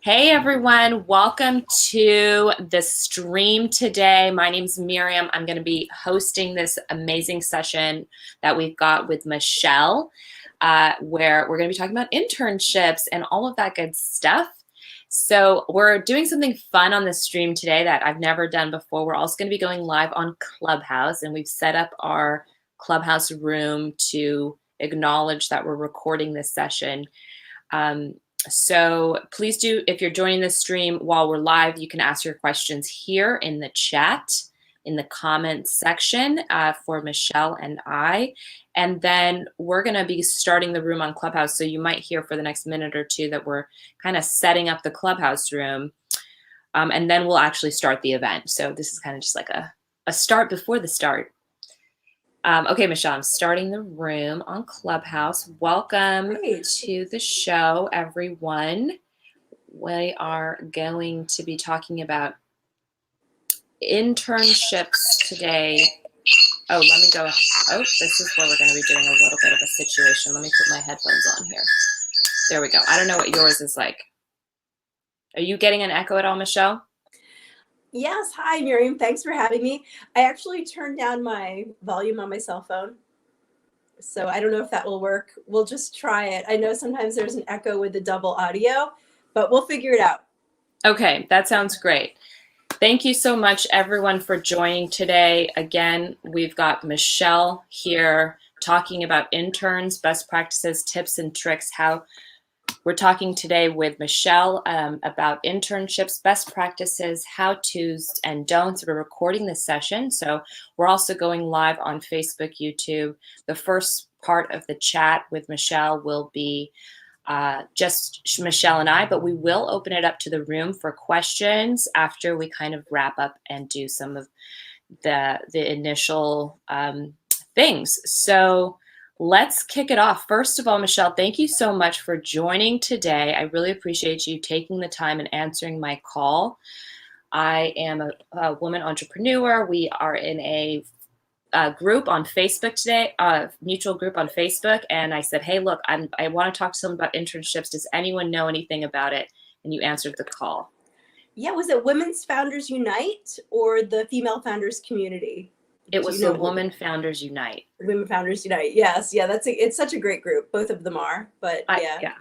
Hey everyone, welcome to the stream today. My name's Miriam. I'm going to be hosting this amazing session that we've got with Michelle, where we're going to be talking about internships and all of that good stuff. So we're doing something fun on the stream today that I've never done before. We're also going to be going live on Clubhouse, and we've set up our Clubhouse room to acknowledge that we're recording this session. So please do, if you're joining the stream while we're live, you can ask your questions here in the chat, in the comments section for Michelle and I. And then we're going to be starting the room on Clubhouse. So you might hear for the next minute or two that we're kind of setting up the Clubhouse room. And then we'll actually start the event. So this is kind of just like a start before the start. Okay, Michelle, I'm starting the room on Clubhouse. Welcome to the show, everyone. We are going to be talking about internships today. Oh, let me go. Oh, this is where we're going to be doing a little bit of a situation. Let me put my headphones on here. There we go. I don't know what yours is like. Are you getting an echo at all, Michelle? Yes. Hi, Miriam. Thanks for having me. I actually turned down my volume on my cell phone, so I don't know if that will work. We'll just try it. I know sometimes there's an echo with the double audio, but we'll figure it out. Okay, that sounds great. Thank you so much, everyone, for joining today. Again, we've got Michelle here talking about interns, best practices, tips, and tricks. We're talking today with Michelle about internships, best practices, how-tos, and don'ts. We're recording this session, so we're also going live on Facebook, YouTube. The first part of the chat with Michelle will be just Michelle and I, but we will open it up to the room for questions after we kind of wrap up and do some of the initial things. So let's kick it off. First of all, Michelle, thank you so much for joining today. I really appreciate you taking the time and answering my call. I am a woman entrepreneur. We are in a group on Facebook today, mutual group on Facebook. And I said, hey, look, I want to talk to someone about internships. Does anyone know anything about it? And you answered the call. Yeah, was it Women's Founders Unite or the Female Founders Community? It was the Women Founders Unite. Women Founders Unite. Yes. Yeah, it's such a great group. Both of them are, but yeah.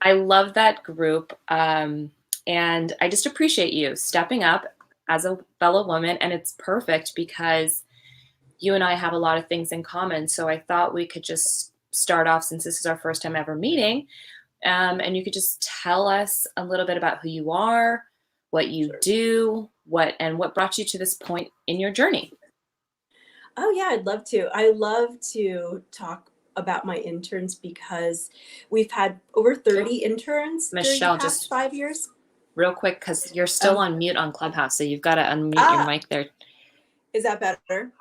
I love that group. And I just appreciate you stepping up as a fellow woman. And it's perfect because you and I have a lot of things in common. So I thought we could just start off, since this is our first time ever meeting, and you could just tell us a little bit about who you are, what you do, what brought you to this point in your journey. Oh yeah, I'd love to. I love to talk about my interns because we've had over 30 interns Michelle, during the past 5 years. Real quick, because you're still on mute on Clubhouse, so you've got to unmute your mic there. Is that better?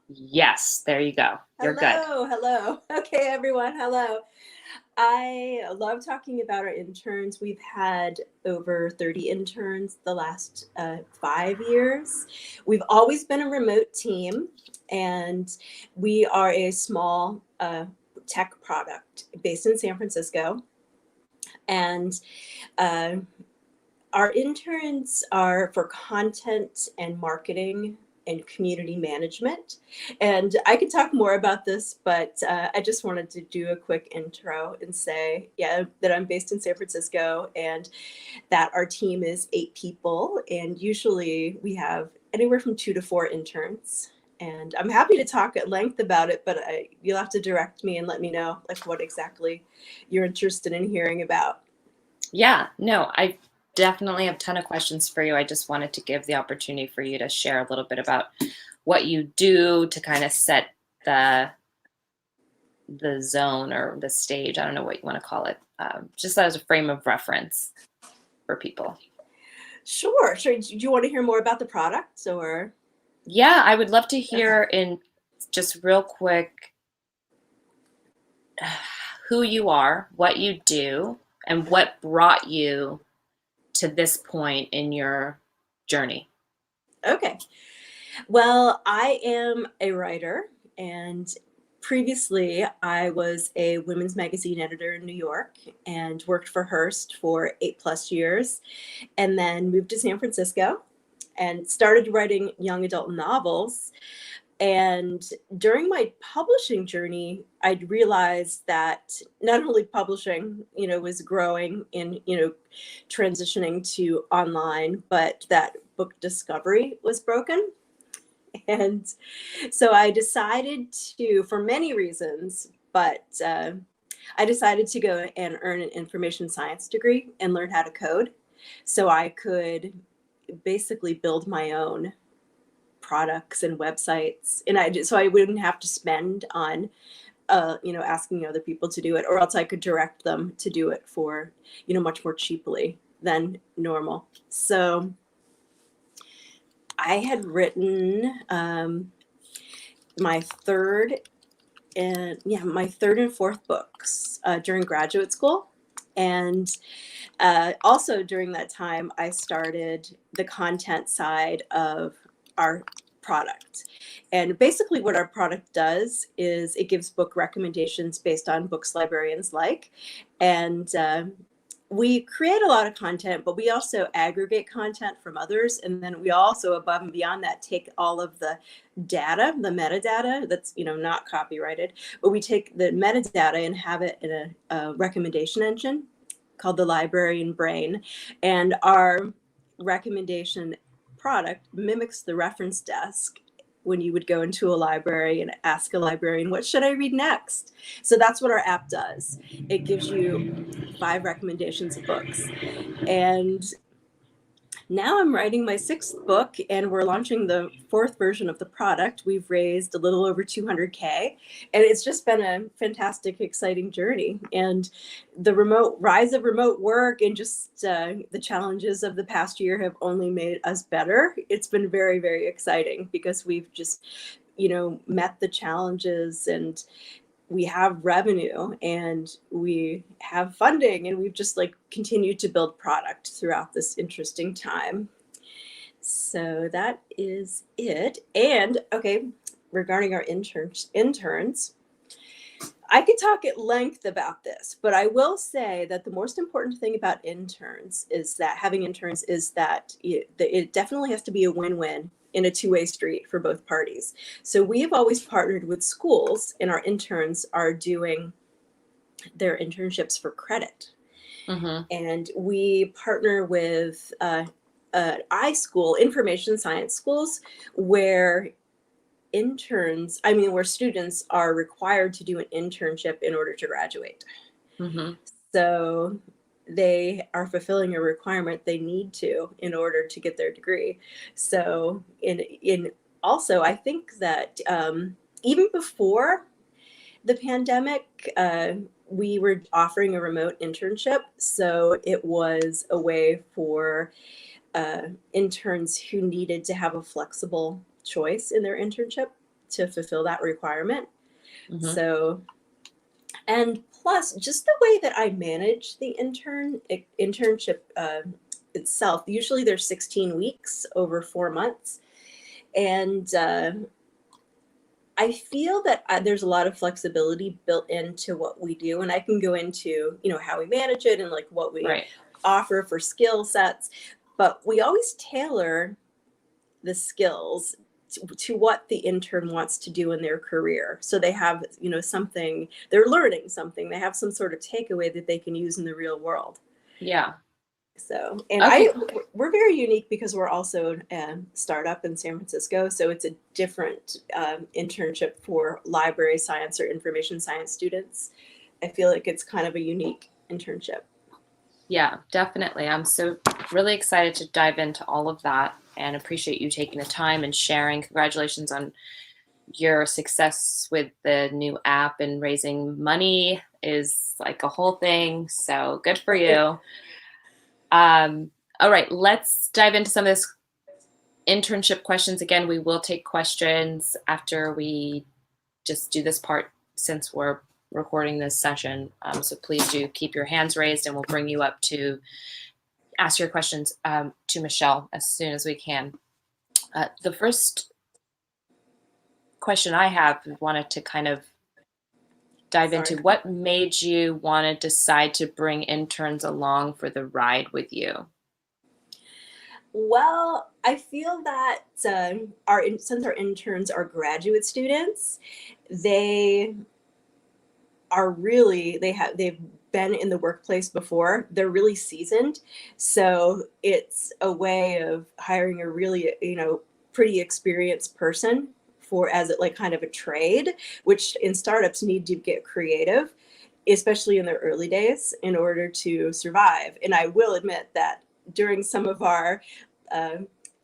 Yes, there you go. You're good. Hello. Okay, everyone. Hello. I love talking about our interns. We've had over 30 interns the last 5 years. We've always been a remote team, and we are a small tech product based in San Francisco. And our interns are for content and marketing and community management. And I could talk more about this, but I just wanted to do a quick intro and say, that I'm based in San Francisco and that our team is 8 people. And usually we have anywhere from 2 to 4 interns. And I'm happy to talk at length about it, but you'll have to direct me and let me know like what exactly you're interested in hearing about. Yeah, no, I definitely have a ton of questions for you. I just wanted to give the opportunity for you to share a little bit about what you do to kind of set the zone or the stage. I don't know what you want to call it. Just as a frame of reference for people. Sure. Do you want to hear more about the products or? Yeah, I would love to hear in just real quick who you are, what you do, and what brought you to this point in your journey. Okay. Well, I am a writer, and previously, I was a women's magazine editor in New York and worked for Hearst for 8+ years, and then moved to San Francisco and started writing young adult novels. And during my publishing journey, I'd realized that not only publishing, was growing in, transitioning to online, but that book discovery was broken. And so I decided to, for many reasons, but I decided to go and earn an information science degree and learn how to code so I could basically build my own products and websites. And so I wouldn't have to spend on, asking other people to do it, or else I could direct them to do it for, much more cheaply than normal. So I had written my third and fourth books during graduate school. And also during that time, I started the content side of our product. And basically what our product does is it gives book recommendations based on books librarians like. And we create a lot of content, but we also aggregate content from others. And then we also, above and beyond that, take all of the data, the metadata that's, not copyrighted, but we take the metadata and have it in a recommendation engine called the Librarian Brain. And our recommendation product mimics the reference desk when you would go into a library and ask a librarian, what should I read next? So that's what our app does. It gives you 5 recommendations of books. And now I'm writing my 6th book and we're launching the 4th version of the product. We've raised a little over 200K, and it's just been a fantastic, exciting journey. And the rise of remote work and just the challenges of the past year have only made us better. It's been very, very exciting because we've just, met the challenges, and we have revenue and we have funding, and we've just continued to build product throughout this interesting time. So that is it. And okay, regarding our interns, I could talk at length about this, but I will say that the most important thing about interns is that it definitely has to be a win-win in a two-way street for both parties. So we have always partnered with schools, and our interns are doing their internships for credit. Mm-hmm. And we partner with iSchool, information science schools, where students are required to do an internship in order to graduate. Mm-hmm. So they are fulfilling a requirement they need to in order to get their degree. So also, I think that even before the pandemic, we were offering a remote internship. So it was a way for interns who needed to have a flexible choice in their internship to fulfill that requirement. Mm-hmm. So, and plus just the way that I manage the internship itself, usually there's 16 weeks over 4 months. And I feel that there's a lot of flexibility built into what we do. And I can go into, how we manage it and what we offer for skill sets, but we always tailor the skills to what the intern wants to do in their career. So they have, something, they're learning something, they have some sort of takeaway that they can use in the real world. Yeah. So, and okay. We're very unique because we're also a startup in San Francisco. So it's a different internship for library science or information science students. I feel like it's kind of a unique internship. Yeah, definitely. I'm so really excited to dive into all of that, and appreciate you taking the time and sharing. Congratulations on your success with the new app, and raising money is like a whole thing. So good for you. All right, let's dive into some of this internship questions. Again, we will take questions after we just do this part, since we're recording this session. So please do keep your hands raised, and we'll bring you up to ask your questions to Michelle as soon as we can. The first question I have, wanted to kind of dive Sorry. into what made you want to decide to bring interns along for the ride with you? Well, I feel that since our interns are graduate students, they they've been in the workplace before. They're really seasoned, so it's a way of hiring a really pretty experienced person for as it like kind of a trade, which in startups need to get creative, especially in their early days, in order to survive. And I will admit that during some of our uh,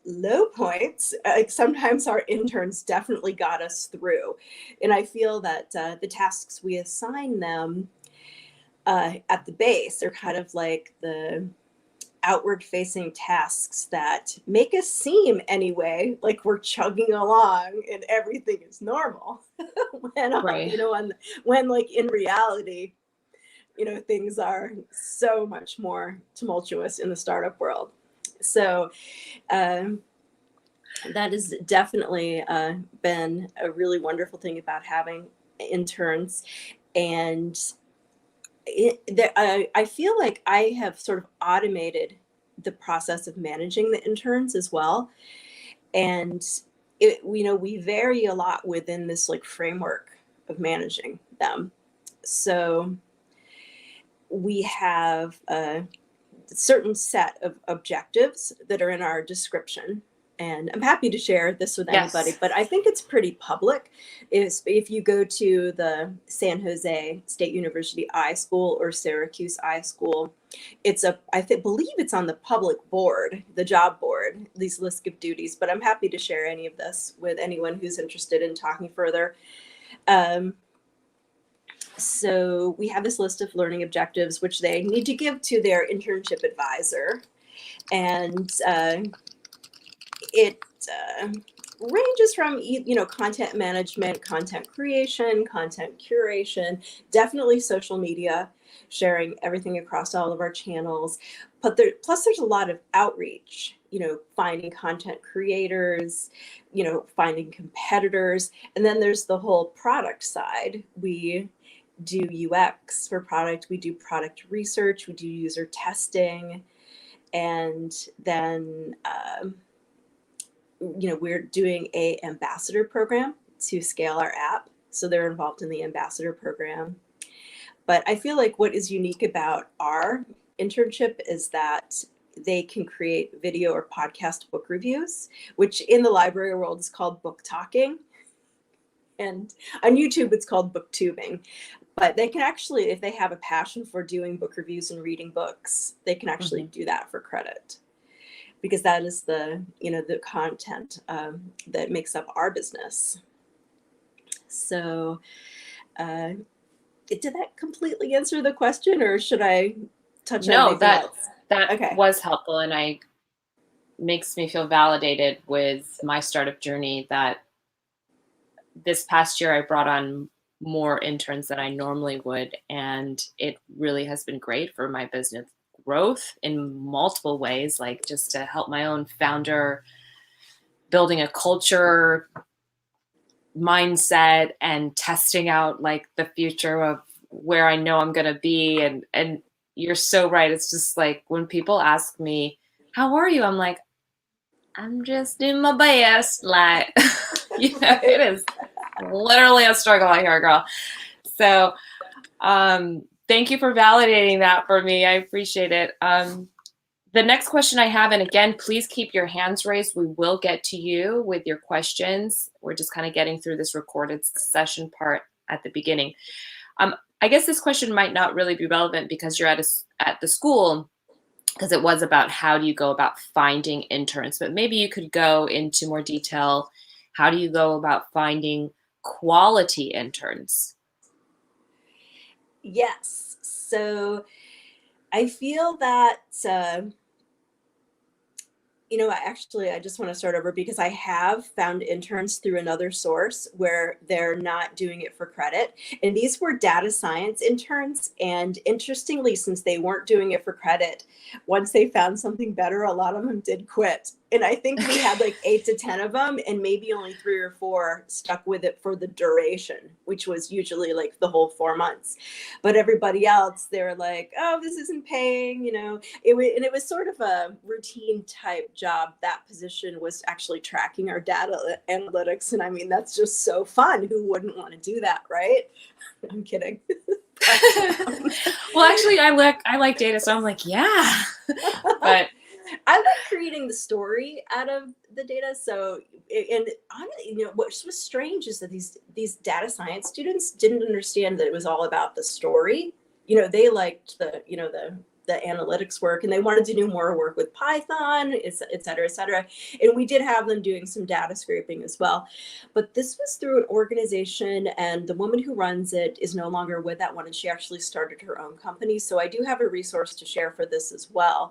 low points, sometimes our interns definitely got us through. And I feel that the tasks we assign them at the base are kind of like the outward facing tasks that make us seem anyway like we're chugging along and everything is normal when Right. when like in reality things are so much more tumultuous in the startup world. So um, that has definitely been a really wonderful thing about having interns. And I feel like I have sort of automated the process of managing the interns as well. And we vary a lot within this like framework of managing them. So we have a certain set of objectives that are in our description. And I'm happy to share this with anybody, Yes. but I think it's pretty public. Is if you go to the San Jose State University iSchool or Syracuse iSchool, believe it's on the public board, the job board, these lists of duties, but I'm happy to share any of this with anyone who's interested in talking further. So we have this list of learning objectives, which they need to give to their internship advisor. And it ranges from, content management, content creation, content curation, definitely social media, sharing everything across all of our channels. But plus there's a lot of outreach, finding content creators, finding competitors. And then there's the whole product side. We do UX for product, we do product research, we do user testing, and then we're doing a ambassador program to scale our app, so they're involved in the ambassador program. But I feel like what is unique about our internship is that they can create video or podcast book reviews, which in the library world is called book talking, and on YouTube it's called booktubing. But they can actually, if they have a passion for doing book reviews and reading books, they can actually do that for credit, because that is the content that makes up our business. So did that completely answer the question, or should I touch on anything else? That Okay. was helpful, and makes me feel validated with my startup journey that this past year I brought on more interns than I normally would, and it really has been great for my business growth in multiple ways, like just to help my own founder building a culture mindset and testing out like the future of where I know I'm going to be. And you're so right. It's just like when people ask me, how are you? I'm like, I'm just doing my best. Like, it is literally a struggle out here, girl. So, thank you for validating that for me. I appreciate it. The next question I have, and again, please keep your hands raised. We will get to you with your questions. We're just kind of getting through this recorded session part at the beginning. I guess this question might not really be relevant because you're at the school, because it was about how do you go about finding interns, but maybe you could go into more detail. How do you go about finding quality interns? Yes. So I feel that, I just want to start over because I have found interns through another source where they're not doing it for credit. And these were data science interns. And interestingly, since they weren't doing it for credit, once they found something better, a lot of them did quit. And I think we had like 8 to 10 of them, and maybe only 3 or 4 stuck with it for the duration, which was usually like the whole 4 months. But everybody else, they're like, oh, this isn't paying, and it was sort of a routine type job. That position was actually tracking our data analytics. And I mean, that's just so fun. Who wouldn't want to do that, right? I'm kidding. Well, actually, I like data, so I'm like, yeah. But I like creating the story out of the data. So, and honestly, what was strange is that these data science students didn't understand that it was all about the story. They liked the analytics work, and they wanted to do more work with Python, et cetera, et cetera. And we did have them doing some data scraping as well. But this was through an organization, and the woman who runs it is no longer with that one, and she actually started her own company. So I do have a resource to share for this as well.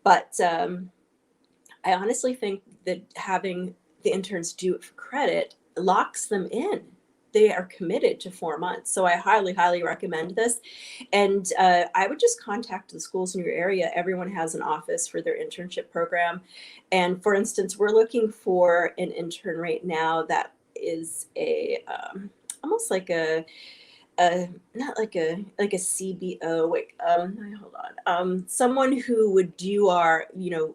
But I honestly think that having the interns do it for credit locks them in. They are committed to 4 months. So I highly, highly recommend this. And I would just contact the schools in your area. Everyone has an office for their internship program. And for instance, we're looking for an intern right now that is almost like not like a CBO. Wait, hold on. Someone who would do our,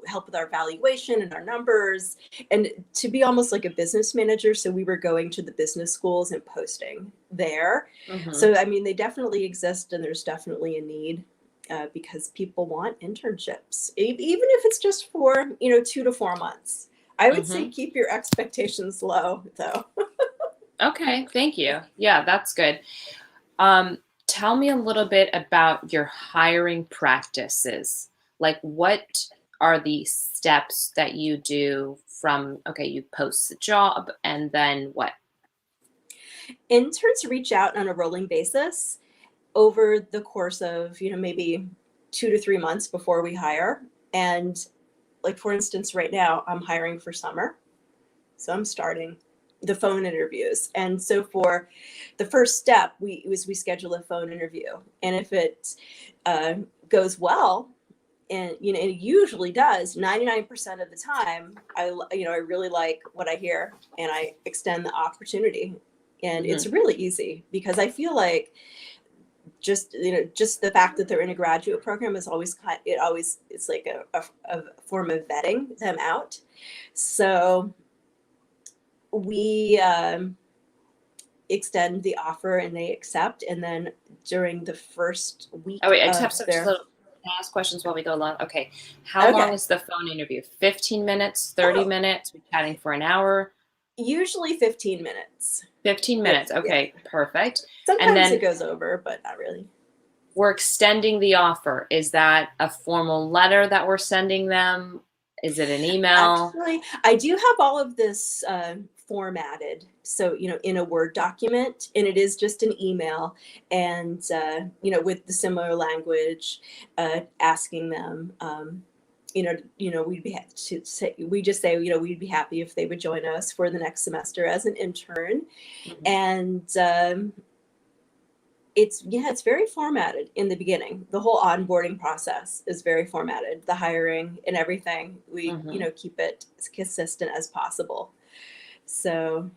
help with our valuation and our numbers, and to be almost like a business manager. So we were going to the business schools and posting there. mm-hmm. So I mean, they definitely exist, and there's definitely a need because people want internships, even if it's just for 2 to 4 months. I would say keep your expectations low, though. Okay, thank you. Yeah, that's good. Tell me a little bit about your hiring practices. Like, what are the steps that you do from, okay, you post the job, and then what? Interns reach out on a rolling basis over the course of, maybe 2 to 3 months before we hire. And like, for instance, right now I'm hiring for summer. So I'm starting the phone interviews. And so for the first step, we schedule a phone interview. And if it goes well, and it usually does 99% of the time, I really like what I hear, and I extend the opportunity. And it's really easy, because I feel like just the fact that they're in a graduate program is it's like a form of vetting them out. So we extend the offer, and they accept. And then during the first week, I just have some little ask questions while we go along. Okay, how long is the phone interview? 15 minutes, 30 minutes? We're chatting for an hour? Usually 15 minutes. 15 minutes. Okay, yeah. Perfect. Sometimes and then it goes over, but not really. We're extending the offer. Is that a formal letter that we're sending them? Is it an email? Actually, I do have all of this formatted, so in a Word document, and it is just an email, and with the similar language, asking them, we'd be happy to say, we'd be happy if they would join us for the next semester as an intern, and it's very formatted in the beginning. The whole onboarding process is very formatted. The hiring and everything, we keep it as consistent as possible. So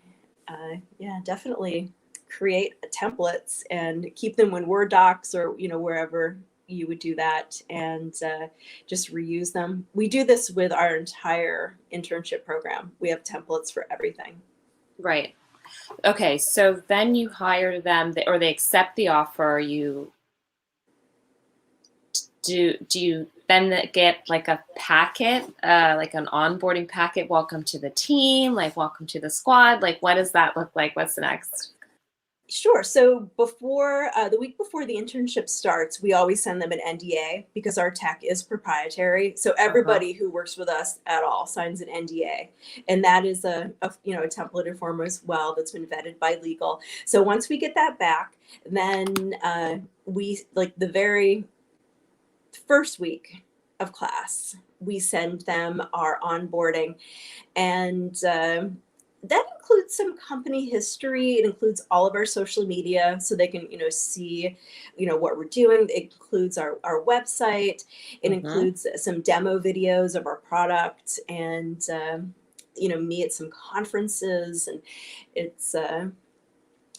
definitely create templates and keep them in Word docs, or wherever you would do that, and just reuse them. We do this with our entire internship program. We have templates for everything. Right. Okay, so then you hire them, or they accept the offer. Do you then get like a packet, like an onboarding packet? Welcome to the team, like welcome to the squad. Like, what does that look like? What's the next? Sure. So before the week before the internship starts, we always send them an NDA, because our tech is proprietary. So everybody who works with us at all signs an NDA, and that is a templated form as well that's been vetted by legal. So once we get that back, then we, like, the very first week of class, we send them our onboarding, and That includes some company history. It includes all of our social media so they can, see, what we're doing. It includes our website. It Mm-hmm. includes some demo videos of our product and, me at some conferences. And it's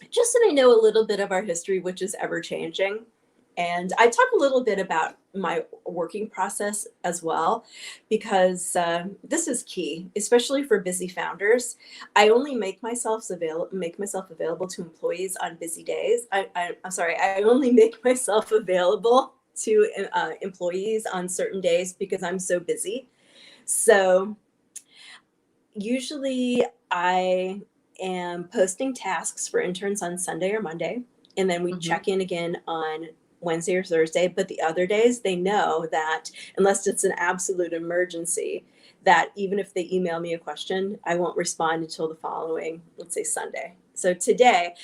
just that I know a little bit of our history, which is ever changing. And I talk a little bit about my working process as well, because this is key, especially for busy founders. I only make myself available to employees on busy days. I'm sorry, I only make myself available to employees on certain days because I'm so busy. So usually I am posting tasks for interns on Sunday or Monday, and then we Mm-hmm. check in again on Wednesday or Thursday. But the other days, they know that unless it's an absolute emergency, that even if they email me a question, I won't respond until the following, let's say Sunday. So today,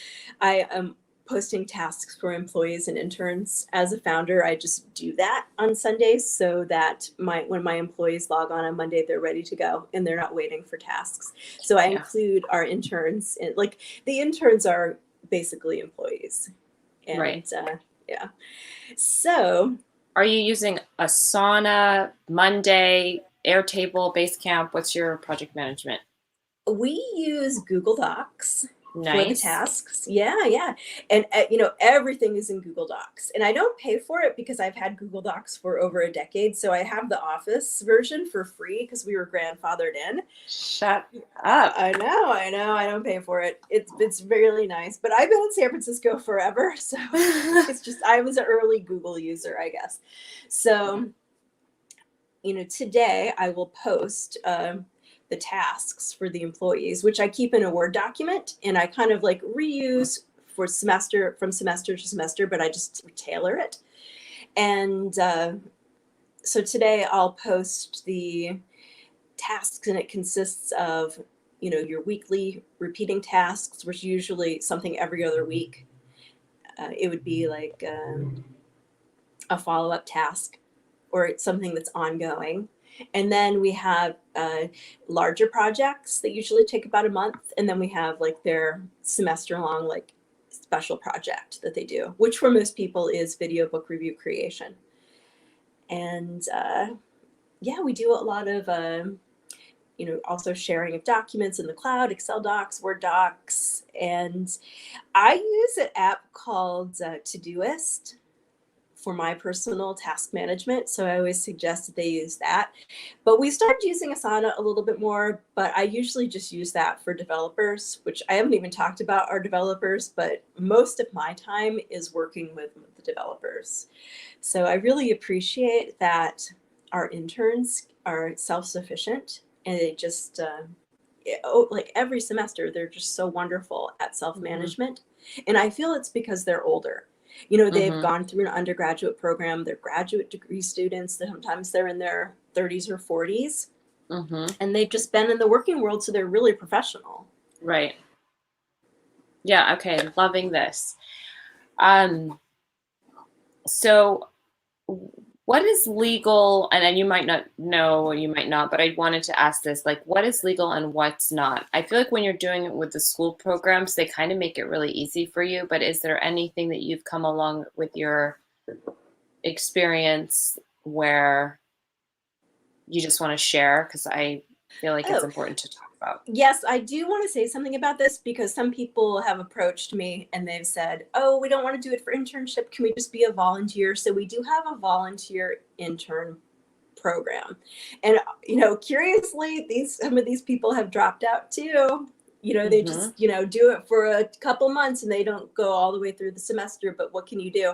I am posting tasks for employees and interns. As a founder, I just do that on Sundays so that when my employees log on Monday, they're ready to go and they're not waiting for tasks. So I Yeah. include our interns in, like, the interns are basically employees. Right. And yeah. So Are you using Asana, Monday, Airtable, Basecamp? What's your project management? we use Google Docs for the Nice. tasks. Yeah, yeah. And everything is in Google Docs. And I don't pay for it because I've had Google Docs for over a decade. So I have the Office version for free because we were grandfathered in. Shut up. I know. I don't pay for it. It's really nice. But I've been in San Francisco forever, so it's just I was an early Google user, I guess. So, today I will post the tasks for the employees, which I keep in a Word document, and I kind of like reuse from semester to semester, but I just tailor it. And so today I'll post the tasks, and it consists of your weekly repeating tasks, which usually something every other week. It would be like a follow-up task, or it's something that's ongoing. And then we have larger projects that usually take about a month, and then we have like their semester long like special project that they do, which for most people is video book review creation. And yeah, we do a lot of also sharing of documents in the cloud, Excel docs, Word docs. And I use an app called Todoist for my personal task management. So I always suggest that they use that. But we started using Asana a little bit more, but I usually just use that for developers, which I haven't even talked about our developers, but most of my time is working with the developers. So I really appreciate that our interns are self-sufficient, and they just like every semester they're just so wonderful at Mm-hmm. self-management. And I feel it's because they're older. They've Mm-hmm. gone through an undergraduate program, they're graduate degree students, sometimes they're in their 30s or 40s, Mm-hmm. and they've just been in the working world, so they're really professional. Right. Yeah. Okay. Loving this. Um, so what is legal, and then you might not know or you might not, but I wanted to ask this, like what is legal and what's not? I feel like when you're doing it with the school programs, they kind of make it really easy for you, but is there anything that you've come along with your experience where you just want to share? Because I feel like it's Oh, important to talk about. yes, I do want to say something about this because some people have approached me and they've said, "Oh, we don't want to do it for internship. Can we just be a volunteer?" So we do have a volunteer intern program. And curiously, some of these people have dropped out too. They Mm-hmm. just, do it for a couple months and they don't go all the way through the semester, but what can you do?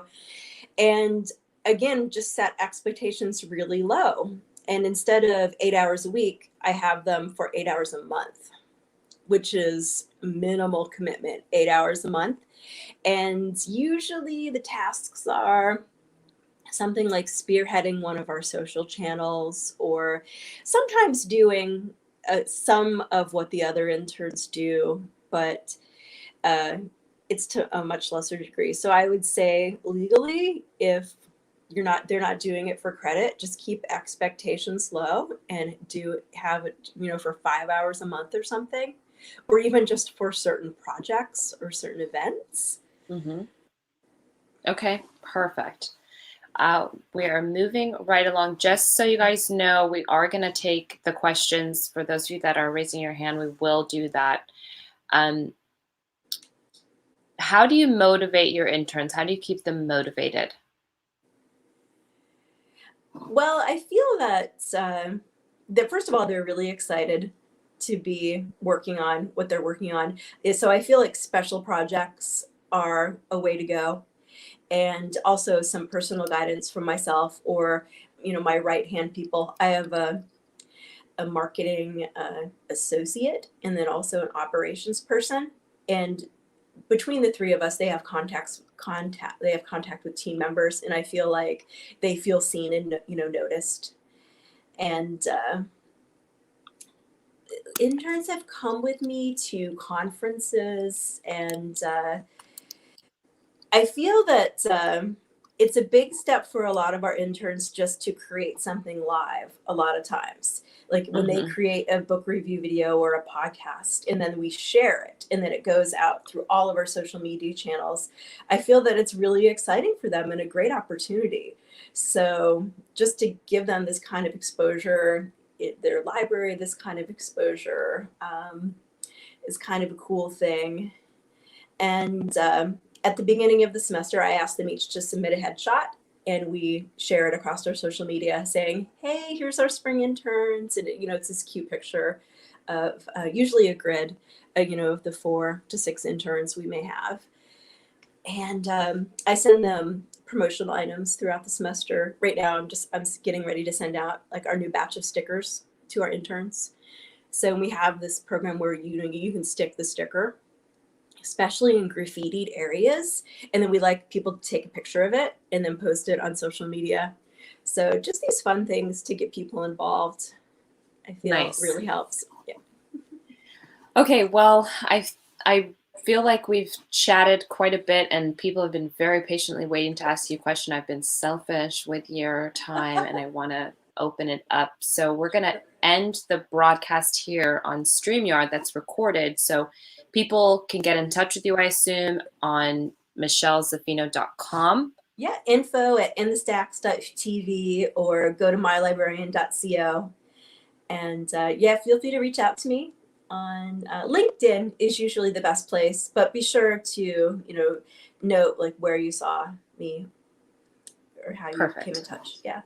And again, just set expectations really low. And instead of 8 hours a week, I have them for 8 hours a month, which is minimal commitment, 8 hours a month. And usually the tasks are something like spearheading one of our social channels, or sometimes doing some of what the other interns do, but uh, it's to a much lesser degree. So I would say legally, if they're not doing it for credit, just keep expectations low and have it, for 5 hours a month or something. or even just for certain projects or certain events. Mm-hmm. Okay, perfect. We are moving right along. Just so you guys know, we are going to take the questions. For those of you that are raising your hand, we will do that. How do you motivate your interns? How do you keep them motivated? Well, I feel that first of all, they're really excited to be working on what they're working on. So I feel like special projects are a way to go, and also some personal guidance from myself or my right hand people. I have a marketing associate and then also an operations person, and between the three of us, they have they have contact with team members, and I feel like they feel seen and noticed. And interns have come with me to conferences, and I feel that it's a big step for a lot of our interns just to create something live a lot of times. Like when they create a book review video or a podcast, and then we share it, and then it goes out through all of our social media channels. I feel that it's really exciting for them and a great opportunity. So just to give them this kind of exposure, their library, this kind of exposure is kind of a cool thing. And at the beginning of the semester, I asked them each to submit a headshot, and we share it across our social media saying, hey, here's our spring interns. And, it's this cute picture of usually a grid, of the 4 to 6 interns we may have. And I send them promotional items throughout the semester. Right now, I'm getting ready to send out like our new batch of stickers to our interns. So we have this program where, you can stick the sticker, especially in graffitied areas. And then we like people to take a picture of it and then post it on social media. So just these fun things to get people involved, I feel really helps. Yeah. Okay, well, I feel like we've chatted quite a bit and people have been very patiently waiting to ask you a question. I've been selfish with your time and I want to open it up. So we're going to end the broadcast here on StreamYard that's recorded. So people can get in touch with you, I assume, on michellezaffino.com. Yeah, info@inthestacks.tv or go to mylibrarian.co. And feel free to reach out to me on LinkedIn is usually the best place, but be sure to, note like where you saw me or how you came in touch. Yeah.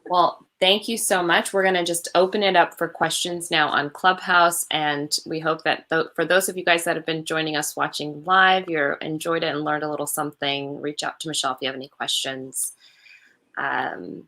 Well, thank you so much. We're going to just open it up for questions now on Clubhouse. And we hope that for those of you guys that have been joining us watching live, you enjoyed it and learned a little something. Reach out to Michelle if you have any questions.